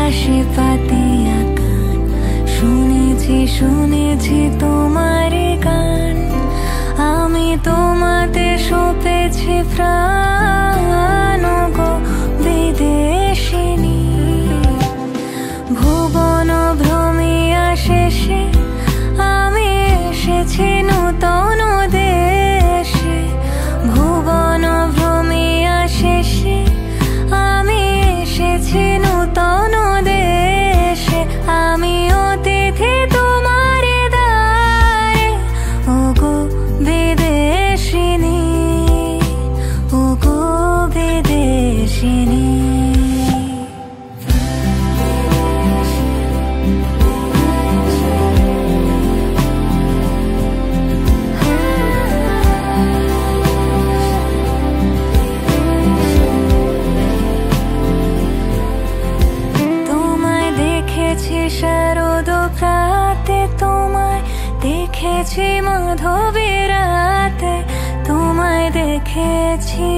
আকাশে পাতিয়া গান শুনেছি শুনেছি তোমার গান। আমি তোমাতে সপেছি প্রাণ গো বিদেশিনী। ভুবন ভ্রমিয়া শেষে আমি এসেছি নূতন দেশে। ভুবন ভ্রমিয়া শেষে আমি এসেছি নূতন দেশে। আমি অতিথি তোমার দ্বারে ওগো বিদেশিনী, ওগো বিদেশিনী। শারদ প্রাতে তোমায় দেখেছি, মাধবী রাতে তোমায় দেখেছি।